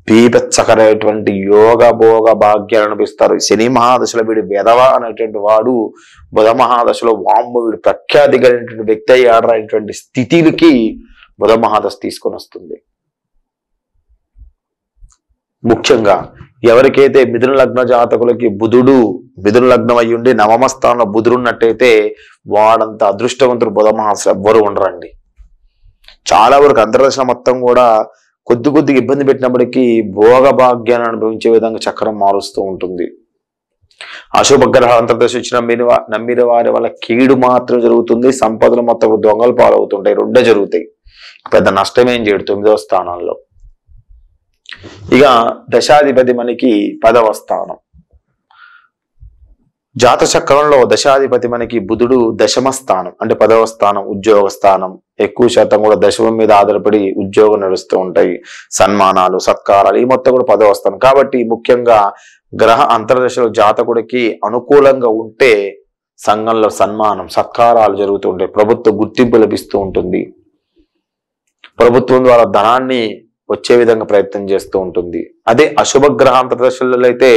బీభత్సకరమైనటువంటి యోగ భోగ భాగ్యాలు అనిపిస్తారు. శని మహాదశలో వీడు వెధవ అనేటువంటి వాడు బుధ మహాదశలో వామ్మ వీడు ప్రఖ్యాతి కలిగినటువంటి వ్యక్తి అయ్యాడు అనేటువంటి స్థితిలకి బుధ మహాదశ తీసుకొని వస్తుంది. ముఖ్యంగా ఎవరికైతే మిథున లగ్న జాతకులకి బుధుడు మిథున లగ్నం అయ్యి ఉండి 9వ స్థానంలో బుధుడు ఉన్నట్టయితే వాడంత అదృష్టవంతుడు బుధ మహాదశ ఎవ్వరు ఉండరండి. చాలా వరకు అంతర్దశ మొత్తం కూడా కొద్దిగా ఇబ్బంది పెట్టినప్పటికీ భోగ భాగ్యాన్ని అనుభవించే విధంగా చక్రం మారుస్తూ ఉంటుంది. అశుభగ్రహ అంతర్దశ వచ్చిన నమ్మిన వారి వల్ల కీడు మాత్రం జరుగుతుంది, సంపదలు మొత్తం దొంగలు పాలవుతుంటాయి, రెండే జరుగుతాయి, పెద్ద నష్టమేం చేయడు 9వ స్థానంలో. ఇక దశాధిపతి మనకి 10వ స్థానం. జాత చక్రంలో దశాధిపతి మనకి బుధుడు దశమ స్థానం అంటే 10వ స్థానం, ఉద్యోగ స్థానం. ఎక్కువ శాతం కూడా దశమం మీద ఆధారపడి ఉద్యోగం నడుస్తూ ఉంటాయి, సన్మానాలు సత్కారాలు ఈ మొత్తం కూడా 10వ స్థానం. కాబట్టి ముఖ్యంగా గ్రహ అంతర్దశలో జాతకుడికి అనుకూలంగా ఉంటే సంఘంలో సన్మానం సత్కారాలు జరుగుతూ ఉంటాయి, ప్రభుత్వ గుర్తింపు లభిస్తూ ఉంటుంది, ప్రభుత్వం ద్వారా ధనాన్ని వచ్చే విధంగా ప్రయత్నం చేస్తూ ఉంటుంది. అదే అశుభ గ్రహ అంతర్దశలలో అయితే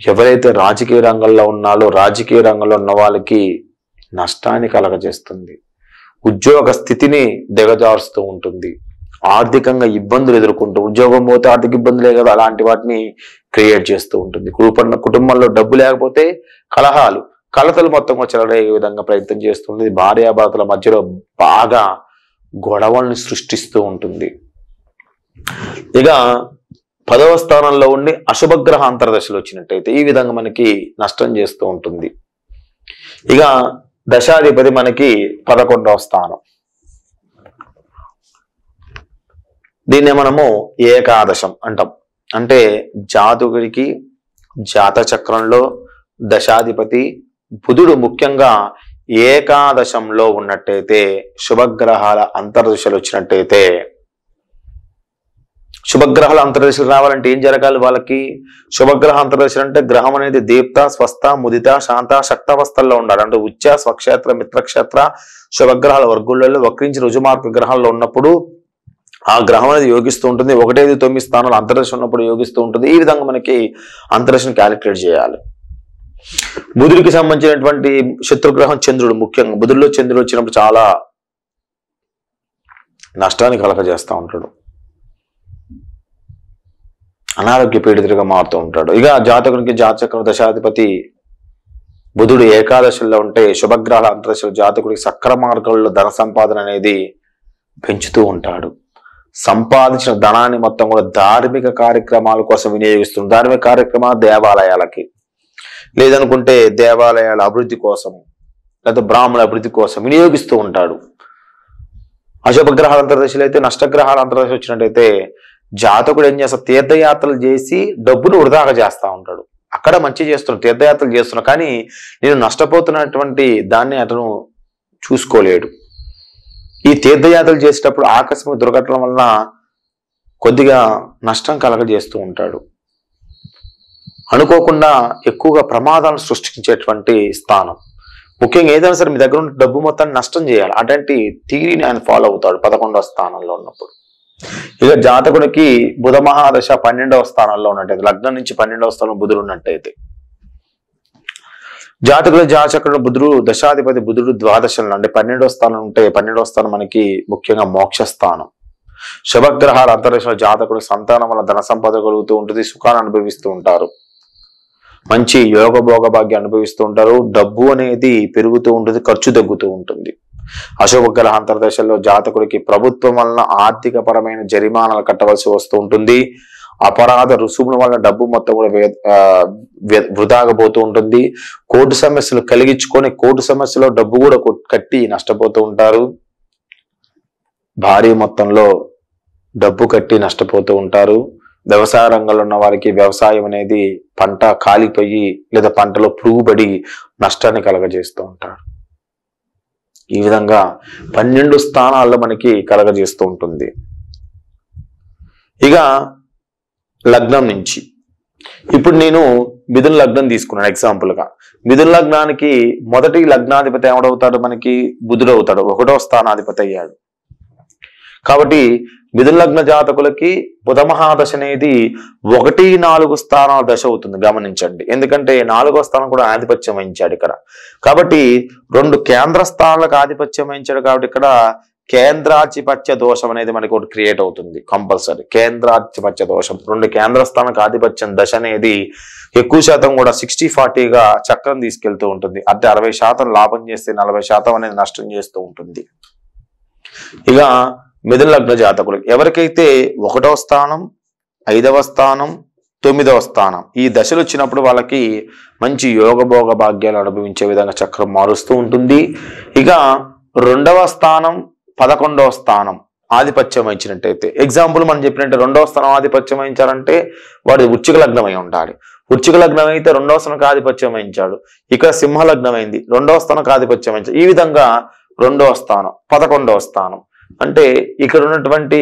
ఎవరైతే రాజకీయ రంగంలో ఉన్నారో రాజకీయ రంగంలో ఉన్న వాళ్ళకి నష్టాన్ని కలగజేస్తుంది. ఉద్యోగ స్థితిని దిగజారుస్తూ ఉంటుంది. ఆర్థికంగా ఇబ్బందులు ఎదుర్కొంటూ, ఉద్యోగం పోతే ఆర్థిక ఇబ్బందులే కదా, అలాంటి వాటిని క్రియేట్ చేస్తూ ఉంటుంది. కుటుంబంలో డబ్బు లేకపోతే కలహాలు, కలతలు మొత్తం చెలరేగే విధంగా ప్రయత్నం చేస్తుంది. భార్యాభర్తల మధ్యలో బాగా గొడవల్ని సృష్టిస్తూ ఉంటుంది. ఇక 10వ స్థానంలో ఉండి అశుభగ్రహ అంతర్దశలు వచ్చినట్టయితే ఈ విధంగా మనకి నష్టం చేస్తూ ఉంటుంది. ఇక దశాధిపతి మనకి 11వ స్థానం. దీన్నే మనము ఏకాదశం అంటాం. అంటే జాతకుడికి జాత చక్రంలో దశాధిపతి బుధుడు ముఖ్యంగా ఏకాదశంలో ఉన్నట్టయితే, శుభగ్రహాల అంతర్దశలు వచ్చినట్టయితే, శుభగ్రహాల అంతర్దశలు రావాలంటే ఏం జరగాలి వాళ్ళకి? శుభగ్రహ అంతర్దశలు అంటే గ్రహం అనేది దీప్త, స్వస్థ, ముదిత, శాంత, శక్తావస్థల్లో ఉండాలి. అంటే ఉచ్చ, స్వక్షేత్ర, మిత్రక్షేత్ర శుభగ్రహాల వర్గులలో వక్రించి రుజుమార్గ గ్రహాల్లో ఉన్నప్పుడు ఆ గ్రహం అనేది యోగిస్తూ ఉంటుంది. 1, 5, 9 స్థానాలు అంతర్దశ ఉన్నప్పుడు యోగిస్తూ ఉంటుంది. ఈ విధంగా మనకి అంతర్దశను క్యాలిక్యులేట్ చేయాలి. బుధుడికి సంబంధించినటువంటి శత్రుగ్రహం చంద్రుడు. ముఖ్యంగా బుధుడిలో చంద్రుడు వచ్చినప్పుడు చాలా నష్టాన్ని కలగజేస్తూ ఉంటాడు. అనారోగ్య పీడితుడిగా మారుతూ ఉంటాడు. ఇక జాతకునికి జాతచక్ర దశాధిపతి బుధుడు ఏకాదశల్లో ఉంటే శుభగ్రహాల అంతర్దశలు జాతకుడికి సక్ర మార్గాల్లో ధన సంపాదన అనేది పెంచుతూ ఉంటాడు. సంపాదించిన ధనాన్ని మొత్తం కూడా ధార్మిక కార్యక్రమాల కోసం వినియోగిస్తుంది. ధార్మిక కార్యక్రమాలు దేవాలయాలకి, లేదనుకుంటే దేవాలయాల అభివృద్ధి కోసం, లేదా బ్రాహ్మణ అభివృద్ధి కోసం వినియోగిస్తూ ఉంటాడు. అశుభగ్రహాల అంతర్దశలు అయితే, నష్టగ్రహాల అంతర్దశ వచ్చినట్టయితే జాతకుడు ఏం చేస్తాడు? తీర్థయాత్రలు చేసి డబ్బును వృధాగా చేస్తూ ఉంటాడు. అక్కడ మంచి చేస్తున్నాడు, తీర్థయాత్రలు చేస్తున్నాడు, కానీ నేను నష్టపోతున్నటువంటి దాన్ని అతను చూసుకోలేడు. ఈ తీర్థయాత్రలు చేసేటప్పుడు ఆకస్మిక దుర్ఘటనల వలన కొద్దిగా నష్టం కలగజేస్తూ ఉంటాడు. అనుకోకుండా ఎక్కువగా ప్రమాదాలను సృష్టించేటువంటి స్థానం. ముఖ్యంగా ఏదైనా సరే మీ దగ్గర ఉన్న డబ్బు మొత్తాన్ని నష్టం చేయాలి, అటువంటి థియరీని ఆయన ఫాలో అవుతాడు 11వ స్థానంలో ఉన్నప్పుడు. ఇక జాతకుడికి బుధ మహాదశ 12వ స్థానంలో ఉన్నట్టయితే, లగ్నం నుంచి 12వ స్థానం బుధుడు ఉన్నట్టయితే, జాతకుడు జాతచక్రుడు బుధుడు దశాధిపతి బుధుడు ద్వాదశంలో అంటే 12వ స్థానం ఉంటే, 12వ స్థానం మనకి ముఖ్యంగా మోక్ష స్థానం. శుభగ్రహాల అంతరిక్ష జాతకుడు సంతానం వల్ల ధన సంపద కలుగుతూ ఉంటుంది, సుఖాన్ని అనుభవిస్తూ ఉంటారు, మంచి యోగ భోగ భాగ్యం అనుభవిస్తూ ఉంటారు, డబ్బు అనేది పెరుగుతూ ఉంటుంది, ఖర్చు తగ్గుతూ ఉంటుంది. అశుభగ్రహ అంతర్దశల్లో జాతకుడికి ప్రభుత్వం వలన ఆర్థిక పరమైన జరిమానాలు కట్టవలసి వస్తూ ఉంటుంది. అపరాధ రుసుముల వల్ల డబ్బు మొత్తం కూడా వృధాగా పోతూ ఉంటుంది. కోర్టు సమస్యలు కలిగించుకొని కోర్టు సమస్యలో డబ్బు కూడా కట్టి నష్టపోతూ ఉంటారు. భారీ మొత్తంలో డబ్బు కట్టి నష్టపోతూ ఉంటారు. వ్యవసాయ రంగంలో ఉన్న వారికి వ్యవసాయం అనేది పంట కాలిపోయి లేదా పంటలో పురుగుబడి నష్టాన్ని కలగజేస్తూ ఉంటారు. ఈ విధంగా 12 స్థానాల్లో మనకి కలగజేస్తూ ఉంటుంది. ఇక లగ్నం నుంచి ఇప్పుడు నేను మిథున లగ్నం తీసుకున్నాను ఎగ్జాంపుల్ గా. మిథున లగ్నానికి మొదటి లగ్నాధిపతి ఎవడవుతాడు? మనకి బుధుడు అవుతాడు, 1వ స్థానాధిపతి అయ్యాడు. కాబట్టి మిథున లగ్న జాతకులకి బుధ మహాదశ అనేది 1, 4 స్థానాల దశ అవుతుంది, గమనించండి. ఎందుకంటే 4వ స్థానం కూడా ఆధిపత్యం వహించాడు ఇక్కడ. కాబట్టి 2 కేంద్ర స్థానాలకు ఆధిపత్యం వహించాడు. కాబట్టి ఇక్కడ కేంద్రాధిపత్య దోషం అనేది మనకి ఒకటి క్రియేట్ అవుతుంది కంపల్సరీ. కేంద్రాధిపత్య దోషం, 2 కేంద్ర స్థానాలకు ఆధిపత్యం దశ అనేది ఎక్కువ శాతం కూడా 60-40గా చక్రం తీసుకెళ్తూ ఉంటుంది. అంటే 60% లాభం చేస్తే 40% అనేది నష్టం చేస్తూ ఉంటుంది. ఇక మిథున లగ్న జాతకులు ఎవరికైతే 1వ స్థానం, 5వ స్థానం, 9వ స్థానం ఈ దశలు వచ్చినప్పుడు వాళ్ళకి మంచి యోగ భోగ భాగ్యాలు అనుభవించే విధంగా చక్రం మారుస్తూ ఉంటుంది. ఇక 2వ స్థానం, 11వ స్థానం ఆధిపత్యం వహించినట్టయితే, ఎగ్జాంపుల్ మనం చెప్పినట్టే 2వ స్థానం ఆధిపత్యం వహించాలంటే వాడు వృశ్చిక లగ్నం అయి ఉండాలి. వృశ్చిక లగ్నం అయితే 2వ స్థానానికి ఆధిపత్యం వహించాడు. ఇక్కడ సింహ లగ్నం అయింది, 2వ స్థానానికి ఆధిపత్యం వహించాడు. ఈ విధంగా 2వ స్థానం, 11వ స్థానం అంటే ఇక్కడ ఉన్నటువంటి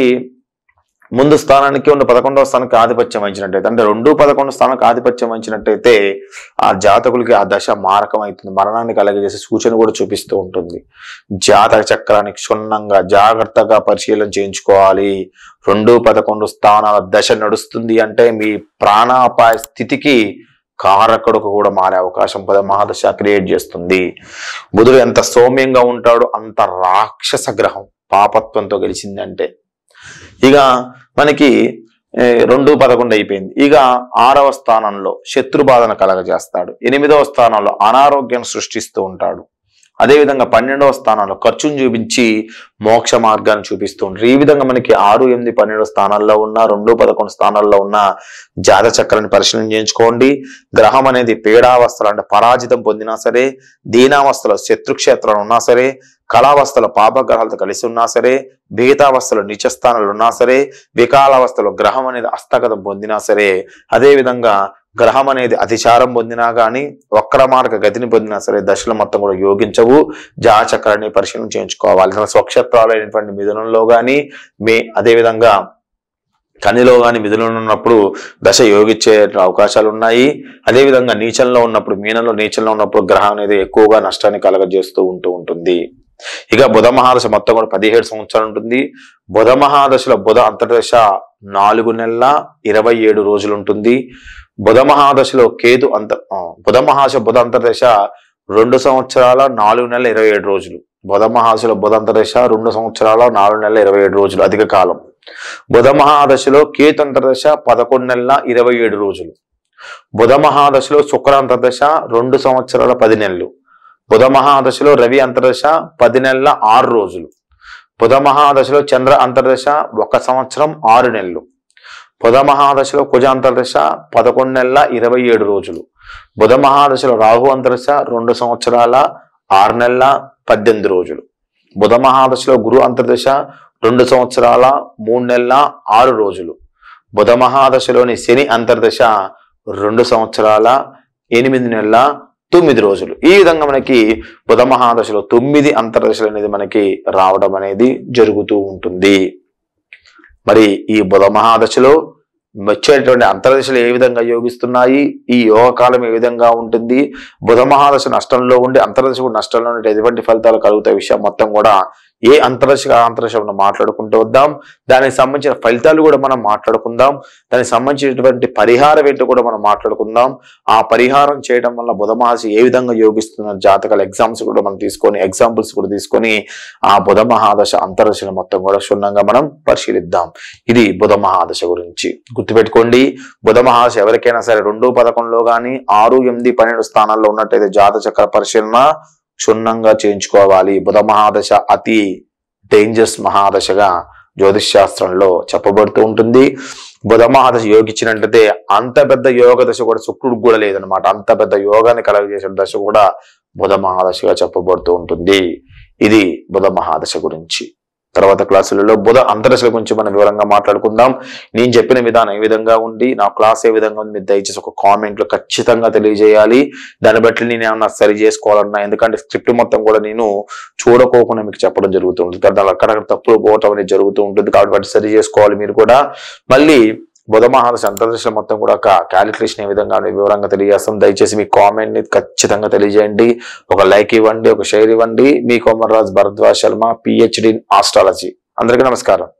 ముందు స్థానానికి ఉన్న 11వ స్థానానికి ఆధిపత్యం వహించినట్టయితే, అంటే 2, 11 స్థానానికి ఆధిపత్యం వహించినట్టయితే ఆ జాతకులకి ఆ దశ మారకం అవుతుంది, మరణాన్ని కలగజేసే సూచన కూడా చూపిస్తూ ఉంటుంది. జాతక చక్రాన్ని క్షుణ్ణంగా జాగ్రత్తగా పరిశీలన చేయించుకోవాలి. 2, 11 స్థానాల దశ నడుస్తుంది అంటే మీ ప్రాణాపాయ స్థితికి కారకుడుకు కూడా మారే అవకాశం మహాదశ క్రియేట్ చేస్తుంది. బుధుడు ఎంత సౌమ్యంగా ఉంటాడో అంత రాక్షస గ్రహం పాపత్వంతో గెలిచిందంటే. ఇక మనకి 2, 11 అయిపోయింది. ఇక 6వ స్థానంలో శత్రుబాధన కలగజేస్తాడు. 8వ స్థానంలో అనారోగ్యాన్ని సృష్టిస్తూ ఉంటాడు. అదేవిధంగా 12వ స్థానంలో ఖర్చును చూపించి మోక్ష మార్గాన్ని చూపిస్తూ ఉంటాడు. ఈ విధంగా మనకి 6, 8, 12 స్థానాల్లో ఉన్న 2, 11 స్థానాల్లో ఉన్న జాతక చక్రాన్ని పరిశీలన చేయించుకోండి. గ్రహం అనేది పీడావస్థలు అంటే పరాజితం పొందినా సరే, దీనావస్థలో శత్రుక్షేత్రాలు ఉన్నా సరే, కళావస్థలో పాపగ్రహాలతో కలిసి ఉన్నా సరే, భీతావస్థలో నీచ స్థానాలు ఉన్నా సరే, వికాలావస్థలో గ్రహం అనేది హస్తగతం పొందినా సరే, అదేవిధంగా గ్రహం అనేది అతిచారం పొందినా కానీ, వక్రమార్గ గతిని పొందినా సరే దశలు మొత్తం కూడా యోగించవు. జాతచక్రాన్ని పరిశీలన చేయించుకోవాలి. తన స్వక్షేత్రాలు అయినటువంటి మిథునంలో కానీ, అదేవిధంగా కనిలో కానీ మిథునంలో ఉన్నప్పుడు దశ యోగించే అవకాశాలు ఉన్నాయి. అదేవిధంగా నీచంలో ఉన్నప్పుడు, మీనంలో నీచంలో ఉన్నప్పుడు గ్రహం అనేది ఎక్కువగా నష్టాన్ని కలగజేస్తూ ఉంటుంది. ఇక బుధ మహాదశ మొత్తం కూడా 17 సంవత్సరాలు ఉంటుంది. బుధ మహాదశలో బుధ అంతర్దశ 4 నెలల 27 రోజులు ఉంటుంది. బుధ మహాదశలో బుధ అంతర్దశ 2 సంవత్సరాల 4 నెలల 27 రోజులు. బుధ మహాదశలో బుధ అంతర్దశ 2 సంవత్సరాల 4 నెలల 27 రోజులు అధిక కాలం. బుధ మహాదశలో కేతు అంతర్దశ 11 నెలల 27 రోజులు. బుధ మహాదశలో శుక్ర అంతర్దశ 2 సంవత్సరాల 10 నెలలు. బుధ మహాదశలో రవి అంతర్దశ 10 నెలల 6 రోజులు. బుధ మహాదశలో చంద్ర అంతర్దశ 1 సంవత్సరం 6 నెలలు. బుధ మహాదశలో కుజ అంతర్దశ 11 నెలల 27 రోజులు. బుధ మహాదశలో రాహు అంతర్దశ 2 సంవత్సరాల 6 నెలల 18 రోజులు. బుధ మహాదశలో గురు అంతర్దశ 2 సంవత్సరాల 3 నెలల 6 రోజులు. బుధ మహాదశలోని శని అంతర్దశ 2 సంవత్సరాల 8 నెలల 9 రోజులు. ఈ విధంగా మనకి బుధ మహాదశలో 9 అంతర్దశలు అనేది మనకి రావడం అనేది జరుగుతూ ఉంటుంది. మరి ఈ బుధ మహాదశలో వచ్చేటువంటి అంతర్దశలు ఏ విధంగా యోగిస్తున్నాయి, ఈ యోగకాలం ఏ విధంగా ఉంటుంది, బుధ మహాదశ నష్టంలో ఉండి అంతర్దశ కూడా నష్టంలో ఉంటే ఎటువంటి ఫలితాలు కలుగుతాయి విషయం మొత్తం కూడా ఏ అంతర్దశ అంతర్దశ మనం మాట్లాడుకుంటూ వద్దాం. దానికి సంబంధించిన ఫలితాలు కూడా మనం మాట్లాడుకుందాం. దానికి సంబంధించినటువంటి పరిహారం ఏంటో కూడా మనం మాట్లాడుకుందాం. ఆ పరిహారం చేయడం వల్ల బుధ మహాదశ ఏ విధంగా యోగిస్తున్న జాతకాల ఎగ్జామ్స్ కూడా మనం తీసుకొని ఎగ్జాంపుల్స్ కూడా తీసుకొని ఆ బుధ మహాదశ అంతర్దశలు మొత్తం కూడా క్షుణ్ణంగా మనం పరిశీలిద్దాం. ఇది బుధ మహాదశ గురించి గుర్తుపెట్టుకోండి. బుధ మహాదశ ఎవరికైనా సరే 2, 11లో కానీ 6, 8, 12 స్థానాల్లో ఉన్నట్టయితే జాతక చక్ర పరిశీలన క్షుణ్ణంగా చేయించుకోవాలి. బుధ మహాదశ అతి డేంజరస్ మహాదశగా జ్యోతిష్ శాస్త్రంలో చెప్పబడుతూ ఉంటుంది. బుధ మహాదశ యోగించినట్లయితే అంత పెద్ద యోగ దశ కూడా శుక్రుడికి కూడా లేదనమాట. అంత పెద్ద యోగాన్ని కలగజేసే దశ కూడా బుధ మహాదశగా చెప్పబడుతూ ఉంటుంది. ఇది బుధ మహాదశ గురించి. తర్వాత క్లాసులలో బుధ అంతర్దశల గురించి మనం వివరంగా మాట్లాడుకుందాం. నేను చెప్పిన విధానం ఏ విధంగా ఉంది, నా క్లాస్ ఏ విధంగా ఉంది, మీరు దయచేసి ఒక కామెంట్ లో ఖచ్చితంగా తెలియజేయాలి. దాన్ని బట్టి నేను ఏమన్నా సరి చేసుకోవాలన్నా, ఎందుకంటే స్క్రిప్ట్ మొత్తం కూడా నేను చూడకోకుండా మీకు చెప్పడం జరుగుతుంది. అక్కడక్కడ తప్పులు పోవటం అనేది జరుగుతూ ఉంటుంది. కాబట్టి సరి చేసుకోవాలి మీరు కూడా. మళ్ళీ బుధ మహాదశ అంతర్దశ మొత్తం కూడా ఒక క్యాలిక్యులేషన్ ఏ విధంగా వివరంగా తెలియజేస్తాం. దయచేసి మీ కామెంట్ ని ఖచ్చితంగా తెలియజేయండి. ఒక లైక్ ఇవ్వండి, ఒక షేర్ ఇవ్వండి. మీ Komarraj Bharadwaj Sharma, PhD in astrology. అందరికీ నమస్కారం.